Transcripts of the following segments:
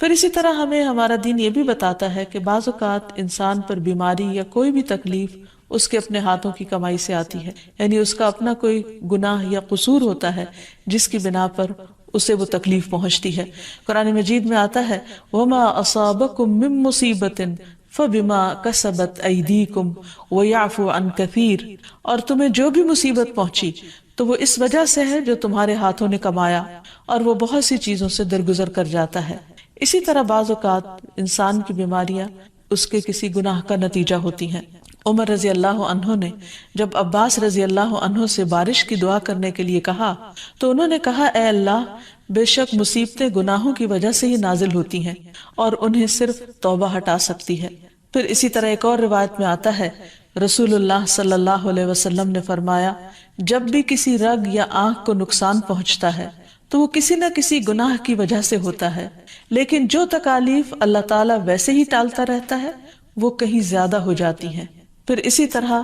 پھر اسی طرح ہمیں ہمارا دین یہ بھی بتاتا ہے کہ بعض اوقات انسان پر بیماری یا کوئی بھی تکلیف اس کے اپنے ہاتھوں کی کمائی سے آتی ہے، یعنی اس کا اپنا کوئی گناہ یا قصور ہوتا ہے جس کی بنا پر اسے وہ تکلیف پہنچتی ہے۔ قرآن مجید میں آتا ہے وَمَا أَصَابَكُم مِّن مُّصِيبَةٍ فَبِمَا كَسَبَتْ أَيْدِيكُمْ وَيَعْفُو عَن كَثِيرٍ، اور تمہیں جو بھی مصیبت پہنچی تو وہ اس وجہ سے ہے جو تمہارے ہاتھوں نے کمایا، اور وہ بہت سی چیزوں سے درگزر کر جاتا ہے۔ اسی طرح بعض اوقات انسان کی بیماریاں اس کے کسی گناہ کا نتیجہ ہوتی ہیں۔ عمر رضی اللہ عنہ نے جب عباس رضی اللہ عنہ سے بارش کی دعا کرنے کے لیے کہا تو انہوں نے کہا اے اللہ، بے شک مصیبتیں گناہوں کی وجہ سے ہی نازل ہوتی ہیں اور انہیں صرف توبہ ہٹا سکتی ہے۔ پھر اسی طرح ایک اور روایت میں آتا ہے رسول اللہ صلی اللہ علیہ وسلم نے فرمایا جب بھی کسی رگ یا آنکھ کو نقصان پہنچتا ہے تو وہ کسی نہ کسی گناہ کی وجہ سے ہوتا ہے، لیکن جو تکالیف اللہ تعالیٰ ویسے ہی ٹالتا رہتا ہے وہ کہیں زیادہ ہو جاتی ہیں۔ پھر اسی طرح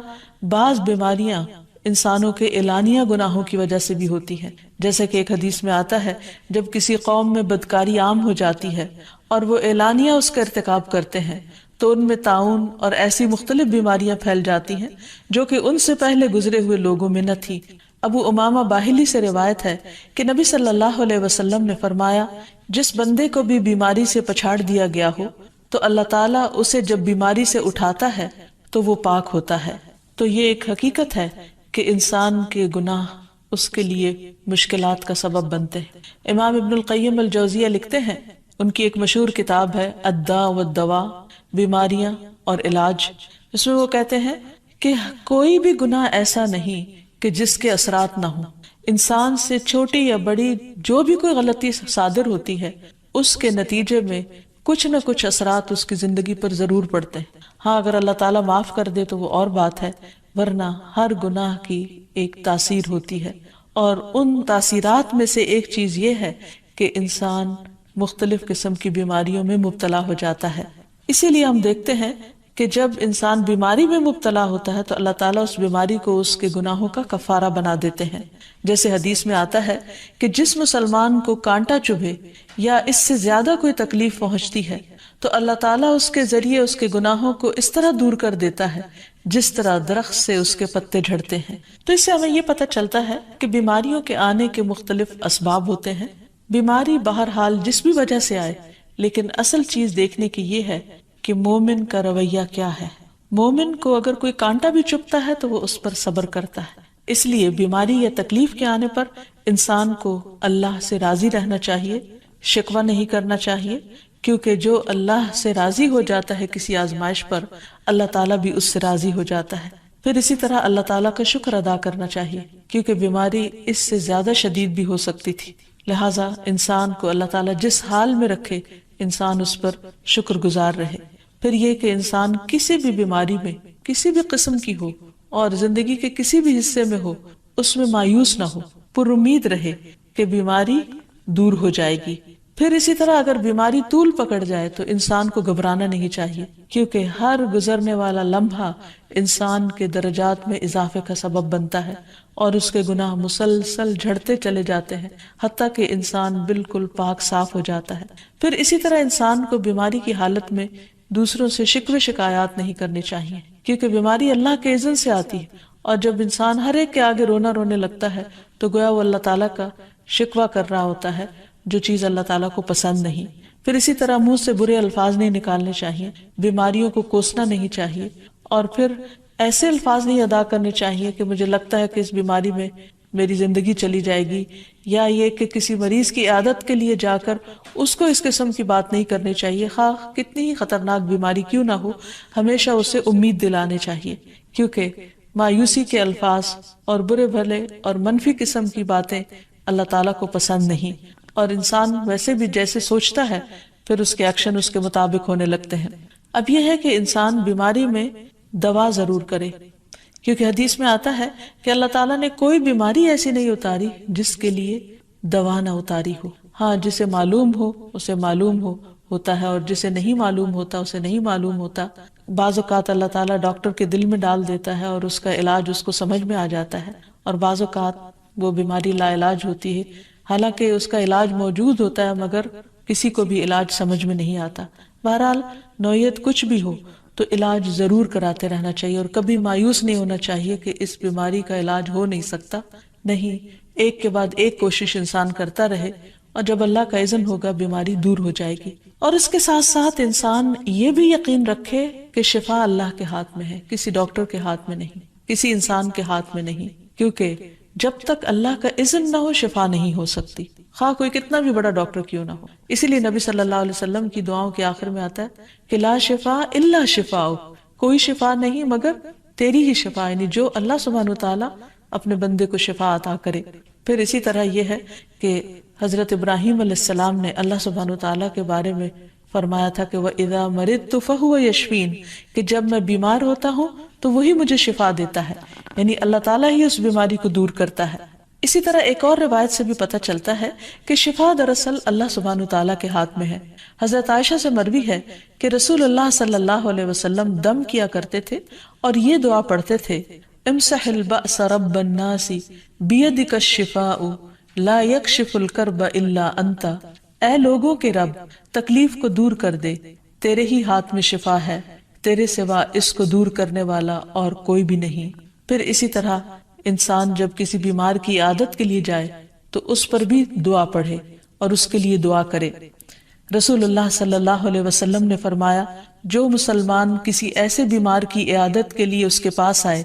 بعض بیماریاں انسانوں کے اعلانیہ گناہوں کی وجہ سے بھی ہوتی ہیں، جیسے کہ ایک حدیث میں آتا ہے جب کسی قوم میں بدکاری عام ہو جاتی ہے اور وہ اعلانیہ اس کا ارتکاب کرتے ہیں تو ان میں طاعون اور ایسی مختلف بیماریاں پھیل جاتی ہیں جو کہ ان سے پہلے گزرے ہوئے لوگوں میں نہ تھی۔ ابو امامہ باہلی سے روایت ہے کہ نبی صلی اللہ علیہ وسلم نے فرمایا جس بندے کو بھی بیماری سے پچھاڑ دیا گیا ہو تو اللہ تعالیٰ اسے جب بیماری سے اٹھاتا ہے تو وہ پاک ہوتا ہے۔ تو یہ ایک حقیقت ہے کہ انسان کے گناہ اس کے لیے مشکلات کا سبب بنتے ہیں۔ امام ابن القیم الجوزیہ لکھتے ہیں، ان کی ایک مشہور کتاب ہے الداء والدواء، بیماریاں اور علاج، اس میں وہ کہتے ہیں کہ کوئی بھی گناہ ایسا نہیں کہ جس کے اثرات نہ ہوں۔ انسان سے چھوٹی یا بڑی جو بھی کوئی غلطی صادر ہوتی ہے اس کے نتیجے میں کچھ نہ کچھ اثرات اس کی زندگی پر ضرور پڑتے ہیں۔ ہاں اگر اللہ تعالیٰ معاف کر دے تو وہ اور بات ہے، ورنہ ہر گناہ کی ایک تاثیر ہوتی ہے، اور ان تاثیرات میں سے ایک چیز یہ ہے کہ انسان مختلف قسم کی بیماریوں میں مبتلا ہو جاتا ہے۔ اسی لیے ہم دیکھتے ہیں کہ جب انسان بیماری میں مبتلا ہوتا ہے تو اللہ تعالیٰ اس بیماری کو اس کے گناہوں کا کفارہ بنا دیتے ہیں۔ جیسے حدیث میں آتا ہے کہ جس مسلمان کو کانٹا چبھے یا اس سے زیادہ کوئی تکلیف پہنچتی ہے تو اللہ تعالیٰ اس کے ذریعے اس کے گناہوں کو اس طرح دور کر دیتا ہے جس طرح درخت سے اس کے پتے جھڑتے ہیں۔ تو اس سے ہمیں یہ پتہ چلتا ہے کہ بیماریوں کے آنے کے مختلف اسباب ہوتے ہیں۔ بیماری بہرحال جس بھی وجہ سے آئے، لیکن اصل چیز دیکھنے کی یہ ہے کہ مومن کا رویہ کیا ہے۔ مومن کو اگر کوئی کانٹا بھی چبھتا ہے تو وہ اس پر صبر کرتا ہے۔ اس لیے بیماری یا تکلیف کے آنے پر انسان کو اللہ سے راضی رہنا چاہیے، شکوہ نہیں کرنا چاہیے، کیونکہ جو اللہ سے راضی ہو جاتا ہے کسی آزمائش پر، اللہ تعالیٰ بھی اس سے راضی ہو جاتا ہے۔ پھر اسی طرح اللہ تعالیٰ کا شکر ادا کرنا چاہیے، کیونکہ بیماری اس سے زیادہ شدید بھی ہو سکتی تھی۔ لہٰذا انسان کو اللہ تعالیٰ جس حال میں رکھے انسان اس پر شکر گزار رہے۔ پھر یہ کہ انسان کسی بھی بیماری میں کسی بھی قسم کی ہو اور زندگی کے کسی بھی حصے میں ہو اس میں مایوس نہ ہو، پر امید رہے کہ بیماری دور ہو جائے گی۔ پھر اسی طرح اگر بیماری طول پکڑ جائے تو انسان کو گھبرانا نہیں چاہیے، کیونکہ ہر گزرنے والا لمحہ انسان کے درجات میں اضافے کا سبب بنتا ہے اور اس کے گناہ مسلسل جھڑتے چلے جاتے ہیں حتیٰ کہ انسان بالکل پاک صاف ہو جاتا ہے۔ پھر اسی طرح انسان کو بیماری کی حالت میں دوسروں سے شکوے شکایات نہیں کرنی چاہیے، کیونکہ بیماری اللہ کے اذن سے آتی ہے، اور جب انسان ہر ایک کے آگے رونا رونے لگتا ہے تو گویا وہ اللہ تعالیٰ کا شکوہ کر رہا ہوتا ہے، جو چیز اللہ تعالیٰ کو پسند نہیں۔ پھر اسی طرح منہ سے برے الفاظ نہیں نکالنے چاہیے، بیماریوں کو کوسنا نہیں چاہیے، اور پھر ایسے الفاظ نہیں ادا کرنے چاہیے کہ مجھے لگتا ہے کہ اس بیماری میں میری زندگی چلی جائے گی، یا یہ کہ کسی مریض کی عیادت کے لیے جا کر اس کو اس قسم کی بات نہیں کرنی چاہیے، خواہ کتنی ہی خطرناک بیماری کیوں نہ ہو، ہمیشہ اسے امید دلانے چاہیے، کیونکہ مایوسی کے الفاظ اور برے بھلے اور منفی قسم کی باتیں اللہ تعالیٰ کو پسند نہیں، اور انسان ویسے بھی جیسے سوچتا ہے پھر اس کے ایکشن اس کے مطابق ہونے لگتے ہیں۔ اب یہ ہے کہ انسان بیماری میں دوا ضرور کرے، کیونکہ حدیث میں آتا ہے کہ اللہ تعالیٰ نے کوئی بیماری ایسی نہیں اتاری جس کے لیے دوا نہ اتاری ہو۔ ہاں جسے معلوم ہو اسے معلوم ہوتا ہے، اور جسے نہیں معلوم ہوتا اسے نہیں معلوم ہوتا۔ بعض اوقات اللہ تعالیٰ ڈاکٹر کے دل میں ڈال دیتا ہے اور اس کا علاج اس کو سمجھ میں آ جاتا ہے، اور بعض اوقات وہ بیماری لا علاج ہوتی ہے، حالانکہ اس کا علاج موجود ہوتا ہے مگر کسی کو بھی علاج سمجھ میں نہیں آتا. بہرحال نوعیت کچھ بھی ہو تو علاج ضرور کراتے رہنا چاہیے، اور کبھی مایوس نہیں ہونا چاہیے کہ اس بیماری کا علاج ہو نہیں سکتا. نہیں، ایک کے بعد ایک کوشش انسان کرتا رہے، اور جب اللہ کا اذن ہوگا بیماری دور ہو جائے گی. اور اس کے ساتھ ساتھ انسان یہ بھی یقین رکھے کہ شفا اللہ کے ہاتھ میں ہے، کسی ڈاکٹر کے ہاتھ میں نہیں، کسی انسان کے ہاتھ میں نہیں، کیونکہ جب تک اللہ کا اذن نہ ہو شفا نہیں ہو سکتی، خواہ کوئی کتنا بھی بڑا ڈاکٹر کیوں نہ ہو. اسی لیے نبی صلی اللہ علیہ وسلم کی دعاؤں کے آخر میں آتا ہے کہ لا شفا الا شفاء، کوئی شفا نہیں مگر تیری ہی شفا، یعنی جو اللہ سبحانہ وتعالی اپنے بندے کو شفا عطا کرے. پھر اسی طرح یہ ہے کہ حضرت ابراہیم علیہ السلام نے اللہ سبحانہ وتعالی کے بارے میں فرمایا تھا کہ وَإِذَا مَرِضْتُ فَهُوَ يَشْفِينِ، کہ جب میں بیمار ہوتا ہوں تو وہی مجھے شفا دیتا ہے، یعنی اللہ تعالیٰ ہی اس بیماری کو دور کرتا ہے. اسی طرح ایک اور روایت سے بھی پتہ چلتا ہے کہ شفا دراصل اللہ سبحانہ وتعالیٰ کے ہاتھ میں ہے. حضرت عائشہ سے مروی ہے کہ رسول اللہ صلی اللہ علیہ وسلم دم کیا کرتے تھے اور یہ دعا پڑھتے تھے امسح البأس رب الناس بیدک الشفاء لا یکشف الکرب الا انت، اے لوگوں کے رب تکلیف کو دور کر دے، تیرے ہی ہاتھ میں شفا ہے، تیرے سوا اس کو دور کرنے والا اور کوئی بھی نہیں. پھر اسی طرح انسان جب کسی بیمار کی عادت کے لیے جائے تو اس پر بھی دعا پڑھے اور اس کے لیے دعا کرے. رسول اللہ صلی اللہ علیہ وسلم نے فرمایا جو مسلمان کسی ایسے بیمار کی عیادت کے لیے اس کے پاس آئے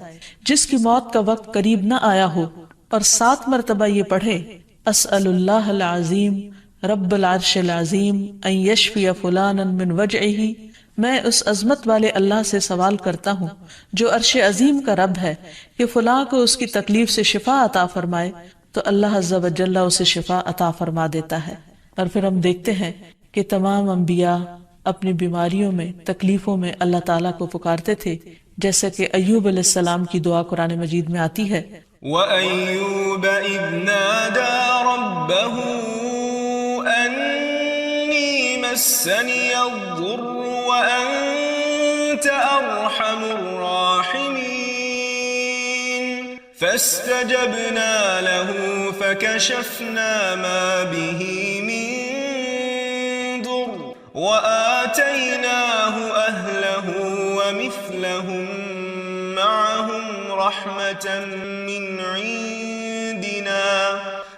جس کی موت کا وقت قریب نہ آیا ہو اور 7 مرتبہ یہ پڑھے اسأل اللہ العظیم رب العرش العظیم ان یشفی فلانا من وجعہ، میں اس عظمت والے اللہ سے سوال کرتا ہوں جو عرش عظیم کا رب ہے کہ فلاں کو اس کی تکلیف سے شفا عطا فرمائے، تو اللہ عز و جل اسے شفا عطا فرما دیتا ہے. اور پھر ہم دیکھتے ہیں کہ تمام انبیاء اپنی بیماریوں میں تکلیفوں میں اللہ تعالیٰ کو پکارتے تھے، جیسا کہ ایوب علیہ السلام کی دعا قرآن مجید میں آتی ہے وَأَيُّوبَ إِذْ نَادَى رَبَّهُ أَنِّي مَسَّنِيَ الضُّرُّ وَأَنْتَ أَرْحَمُ الرَّاحِمِينَ فَاسْتَجَبْنَا لَهُ فَكَشَفْنَا مَا بِهِ مِنْ ضُرٍّ وَآتَيْنَاهُ أَهْلَهُ وَمِثْلَهُمْ مَعَهُمْ رَحْمَةً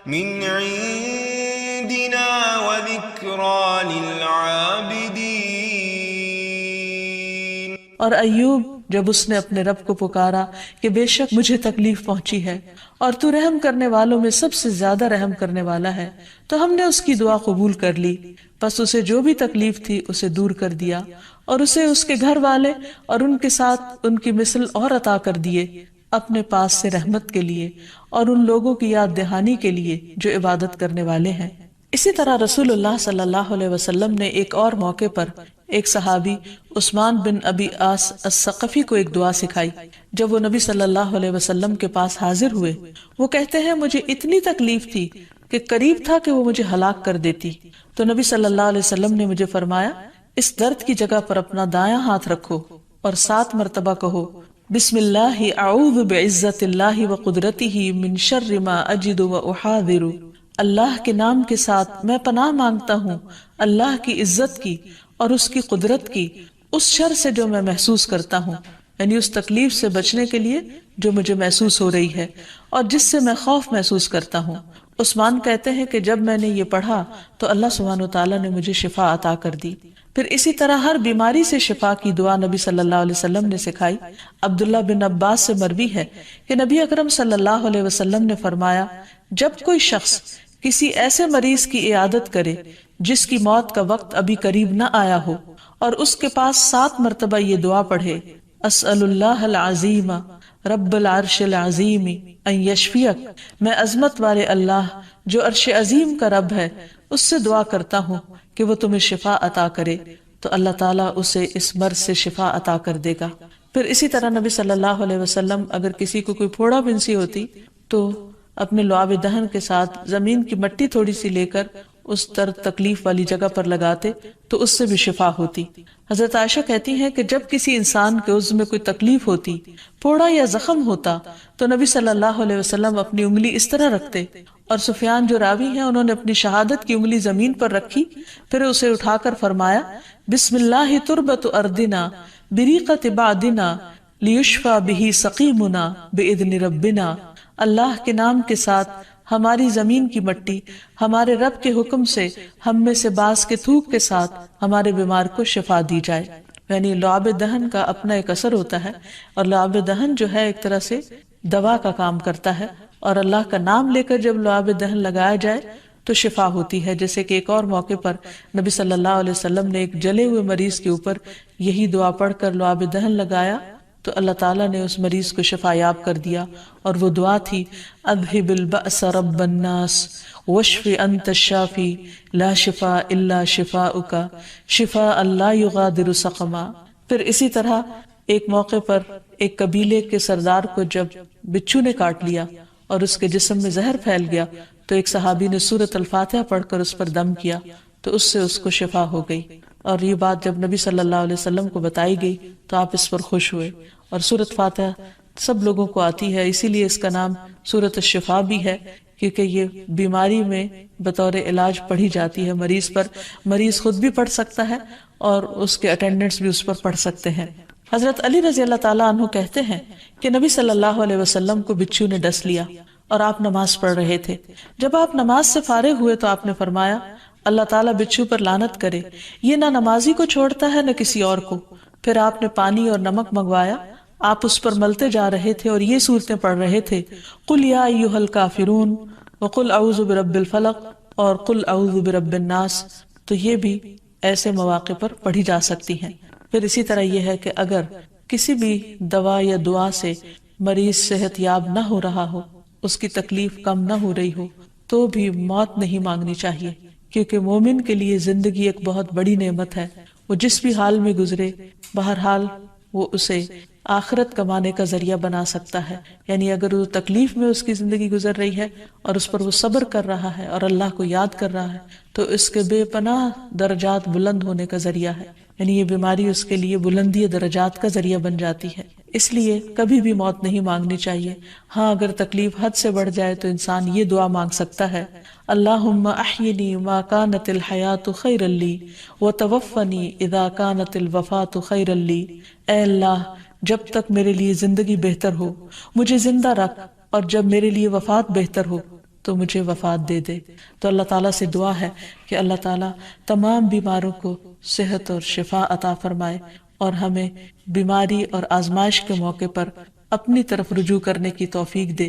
مِنْ عِنْدِنَا وَذِكْرَى لِلْعَابِدِينَ. اور ایوب جب اس نے اپنے رب کو پکارا کہ بے شک مجھے تکلیف پہنچی ہے اور تو رحم کرنے والوں میں سب سے زیادہ رحم کرنے والا ہے، تو ہم نے اس کی دعا قبول کر لی، پس اسے جو بھی تکلیف تھی اسے دور کر دیا اور اسے اس کے گھر والے اور ان کے ساتھ ان کی مثل اور عطا کر دیے اپنے پاس سے رحمت کے لیے اور ان لوگوں کی یاد دہانی کے لیے جو عبادت کرنے والے ہیں. اسی طرح رسول اللہ صلی اللہ علیہ وسلم نے ایک اور موقع پر ایک صحابی عثمان بن ابی عاص الثقفی کو ایک دعا سکھائی. جب وہ نبی صلی اللہ علیہ وسلم کے پاس حاضر ہوئے، وہ کہتے ہیں مجھے اتنی تکلیف تھی کہ قریب تھا کہ وہ مجھے ہلاک کر دیتی، تو نبی صلی اللہ علیہ وسلم نے مجھے فرمایا اس درد کی جگہ پر اپنا دایاں ہاتھ رکھو اور 7 مرتبہ کہو بسم اللہ اعوذ بعزت اللہ وقدرتہ من شر ما اجد واحاذر، اللہ کے نام کے ساتھ میں پناہ مانگتا ہوں اللہ کی عزت کی اور اس کی قدرت کی اس شر سے جو میں محسوس کرتا ہوں، یعنی اس تکلیف سے بچنے کے لیے جو مجھے محسوس ہو رہی ہے اور جس سے میں خوف محسوس کرتا ہوں. عثمان کہتے ہیں کہ جب میں نے یہ پڑھا تو اللہ سبحانہ وتعالیٰ نے مجھے شفا عطا کر دی. پھر اسی طرح ہر بیماری سے شفا کی دعا نبی صلی اللہ علیہ وسلم نے سکھائی. عبداللہ بن عباس سے مروی ہے کہ نبی اکرم صلی اللہ علیہ وسلم نے فرمایا جب کوئی شخص کسی ایسے مریض کی عیادت کرے جس کی موت کا وقت ابھی قریب نہ آیا ہو اور اس کے پاس 7 مرتبہ یہ دعا پڑھے اسأل اللہ العظیم رب العرش العظیم ان یشفیک، میں عظمت والے اللہ جو عرش عظیم کا رب ہے اس سے دعا کرتا ہوں کہ وہ تمہیں شفا عطا کرے، تو اللہ تعالیٰ اسے اس مرض سے شفا عطا کر دے گا. پھر اسی طرح نبی صلی اللہ علیہ وسلم اگر کسی کو کوئی پھوڑا بنسی ہوتی تو اپنے لعاب دہن کے ساتھ زمین کی مٹی تھوڑی سی لے کر اس درد تکلیف والی جگہ پر لگاتے تو اس سے بھی شفا ہوتی۔ حضرت عائشہ کہتی ہیں کہ جب کسی انسان کے عضو میں کوئی تکلیف ہوتی، پھوڑا یا زخم ہوتا، تو نبی صلی اللہ علیہ وسلم اپنی انگلی اس طرح رکھتے، اور سفیان جو راوی ہیں انہوں نے اپنی شہادت کی انگلی زمین پر رکھی، پھر اسے اٹھا کر فرمایا بسم اللہ تربت اردنا بریقت بعدنا لیشفى به سقیمنا باذن ربنا، اللہ کے نام کے ساتھ ہماری زمین کی مٹی ہمارے رب کے حکم سے ہم میں سے بعض کے تھوک کے ساتھ ہمارے بیمار کو شفا دی جائے۔ یعنی لعاب دہن کا اپنا ایک اثر ہوتا ہے، اور لعاب دہن جو ہے ایک طرح سے دوا کا کام کرتا ہے، اور اللہ کا نام لے کر جب لعاب دہن لگایا جائے تو شفا ہوتی ہے۔ جیسے کہ ایک اور موقع پر نبی صلی اللہ علیہ وسلم نے ایک جلے ہوئے مریض کے اوپر یہی دعا پڑھ کر لعاب دہن لگایا تو اللہ تعالیٰ نے اس مریض کو شفا یاب کر دیا، اور وہ دعا تھی اذھب البأس رب الناس واشف انت الشافی لا شفاء الا شفاؤک شفاء لا یغادر سقما۔ پھر اسی طرح ایک موقع پر ایک قبیلے کے سردار کو جب بچھو نے کاٹ لیا اور اس کے جسم میں زہر پھیل گیا تو ایک صحابی نے سورۃ الفاتحہ پڑھ کر اس پر دم کیا تو اس سے اس کو شفا ہو گئی، اور یہ بات جب نبی صلی اللہ علیہ وسلم کو بتائی گئی تو آپ اس پر خوش ہوئے۔ اور سورۃ فاتحہ سب لوگوں کو آتی ہے، اسی لیے اس کا نام سورۃ الشفا بھی ہے، کیونکہ یہ بیماری میں بطور علاج پڑھی جاتی ہے مریض پر، مریض خود بھی پڑھ سکتا ہے اور اس کے اٹینڈنٹس بھی اس پر پڑھ سکتے ہیں۔ حضرت علی رضی اللہ تعالیٰ عنہ کہتے ہیں کہ نبی صلی اللہ علیہ وسلم کو بچھو نے ڈس لیا اور آپ نماز پڑھ رہے تھے۔ جب آپ نماز سے فارغ ہوئے تو آپ نے فرمایا اللہ تعالیٰ بچھو پر لعنت کرے، یہ نہ نمازی کو چھوڑتا ہے نہ کسی اور کو۔ پھر آپ نے پانی اور نمک منگوایا، آپ اس پر ملتے جا رہے تھے اور یہ صورتیں پڑھ رہے تھے قل یا ایھا الکافرون وقل اعوذ برب الفلق اور قل اعوذ برب الناس، تو یہ بھی ایسے مواقع پر پڑھی جا سکتی ہیں۔ پھر اسی طرح یہ ہے کہ اگر کسی بھی دوا یا دعا سے مریض صحت یاب نہ ہو رہا ہو، اس کی تکلیف کم نہ ہو رہی ہو، تو بھی موت نہیں مانگنی چاہیے، کیونکہ مومن کے لیے زندگی ایک بہت بڑی نعمت ہے۔ وہ جس بھی حال میں گزرے، بہرحال وہ اسے آخرت کمانے کا ذریعہ بنا سکتا ہے۔ یعنی اگر وہ تکلیف میں اس کی زندگی گزر رہی ہے اور اس پر وہ صبر کر رہا ہے اور اللہ کو یاد کر رہا ہے تو اس کے بے پناہ درجات بلند ہونے کا ذریعہ ہے۔ یعنی یہ بیماری اس کے لیے بلندی درجات کا ذریعہ بن جاتی ہے، اس لیے کبھی بھی موت نہیں مانگنی چاہیے۔ ہاں اگر تکلیف حد سے بڑھ جائے تو انسان یہ دعا مانگ سکتا ہے اللہم احینی ما کانت الحیات خیرا لی وتوفنی اذا کانت الوفات خیرا لی، اے اللہ جب تک میرے لیے زندگی بہتر ہو مجھے زندہ رکھ، اور جب میرے لیے وفات بہتر ہو تو مجھے وفات دے دے۔ تو اللہ تعالیٰ سے دعا ہے کہ اللہ تعالیٰ تمام بیماروں کو صحت اور شفا عطا فرمائے، اور ہمیں بیماری اور آزمائش کے موقع پر اپنی طرف رجوع کرنے کی توفیق دے۔